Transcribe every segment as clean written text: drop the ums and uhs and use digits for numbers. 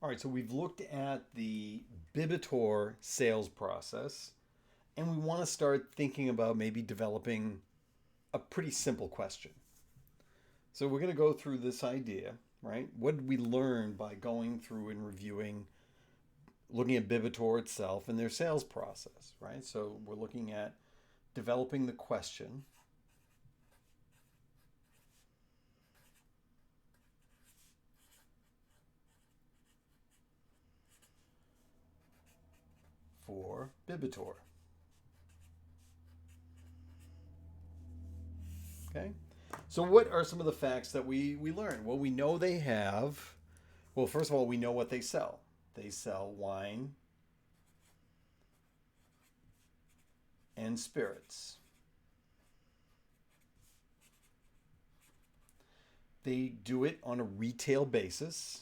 All right, so we've looked at the Bibitor sales process, and we want to start thinking about maybe developing a pretty simple question. So we're going to go through this idea, right? What did we learn by going through and reviewing, looking at Bibitor itself and their sales process, right? So we're looking at developing the question for Bibitor. Okay. So what are some of the facts that we learned? Well, we know they have, well, first of all, we know what they sell. They sell wine and spirits. They do it on a retail basis.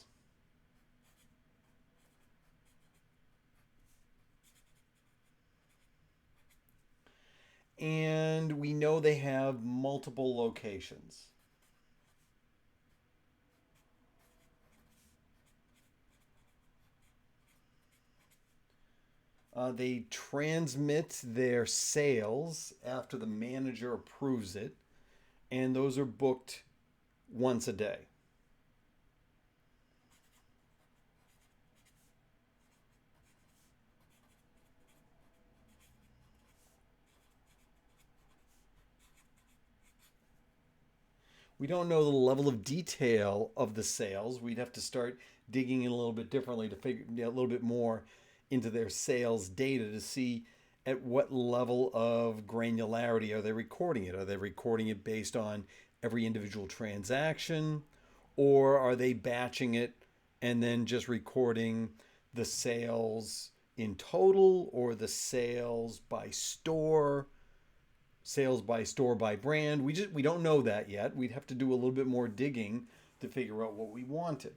And we know they have multiple locations. They transmit their sales after the manager approves it, and those are booked once a day. We don't know the level of detail of the sales. We'd have to start digging in a little bit differently to figure a little bit more into their sales data to see at what level of granularity are they recording it. Are they recording it based on every individual transaction, or are they batching it and then just recording the sales in total, or the sales by store, sales by store by brand? We don't know that yet. We'd have to do a little bit more digging to figure out what we wanted.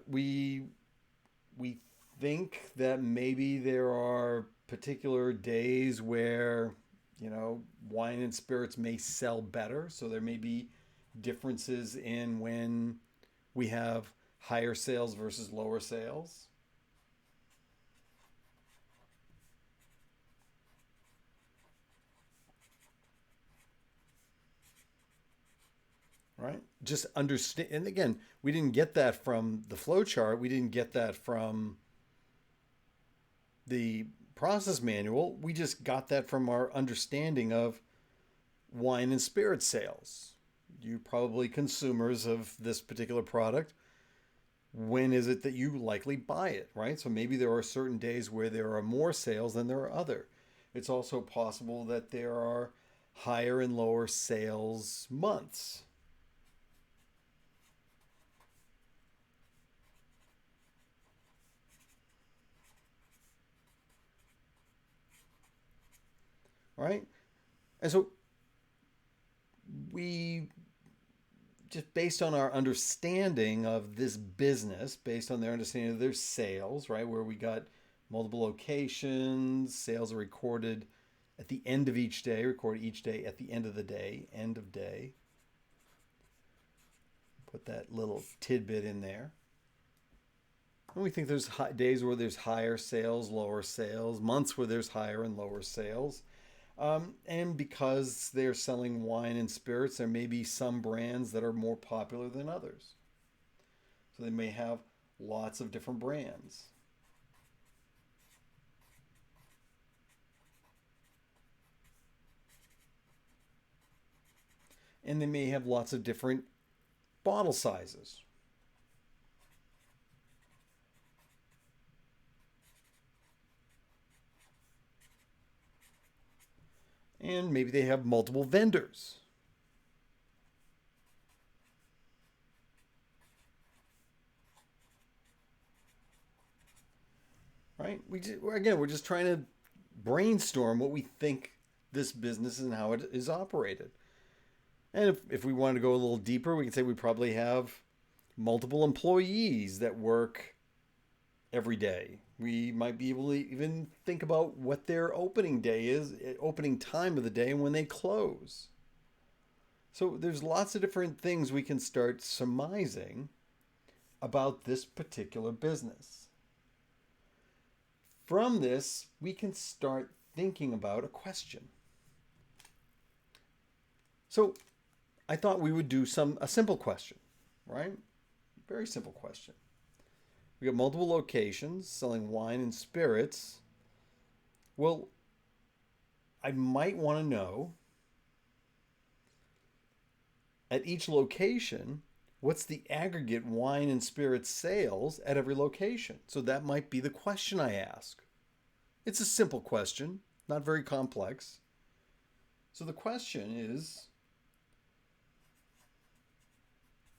We think that maybe there are particular days where, wine and spirits may sell better. So there may be differences in when we have higher sales versus lower sales, right? Just understand. And again, we didn't get that from the flow chart. We didn't get that from the process manual. We just got that from our understanding of wine and spirit sales. You probably consumers of this particular product. When is it that you likely buy it, right? So maybe there are certain days where there are more sales than there are other. It's also possible that there are higher and lower sales months, right? And so we just based on our understanding of this business, based on their understanding of their sales, right, where we got multiple locations, sales are recorded at the end of each day, record each day at the end of the day, end of day. Put that little tidbit in there. And we think there's days where there's higher sales, lower sales, months where there's higher and lower sales. And because they're selling wine and spirits, there may be some brands that are more popular than others. So they may have lots of different brands. And they may have lots of different bottle sizes. And maybe they have multiple vendors. Right? Again, we're just trying to brainstorm what we think this business and how it is operated. And if we want to go a little deeper, we can say we probably have multiple employees that work every day. We might be able to even think about what their opening day is, opening time of the day, and when they close. So there's lots of different things we can start surmising about this particular business. From this, we can start thinking about a question. So I thought we would do a simple question, right? Very simple question. We got multiple locations selling wine and spirits. Well, I might want to know at each location, what's the aggregate wine and spirits sales at every location? So that might be the question I ask. It's a simple question, not very complex. So the question is,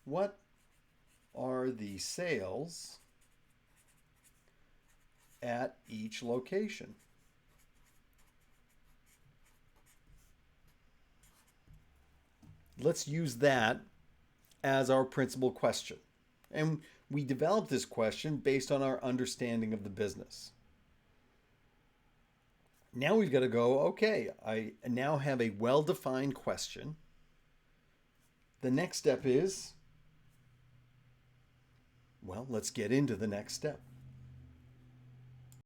what are the sales at each location? Let's use that as our principal question. And we developed this question based on our understanding of the business. Now we've got to go, okay, I now have a well-defined question. The next step is, well, let's get into the next step.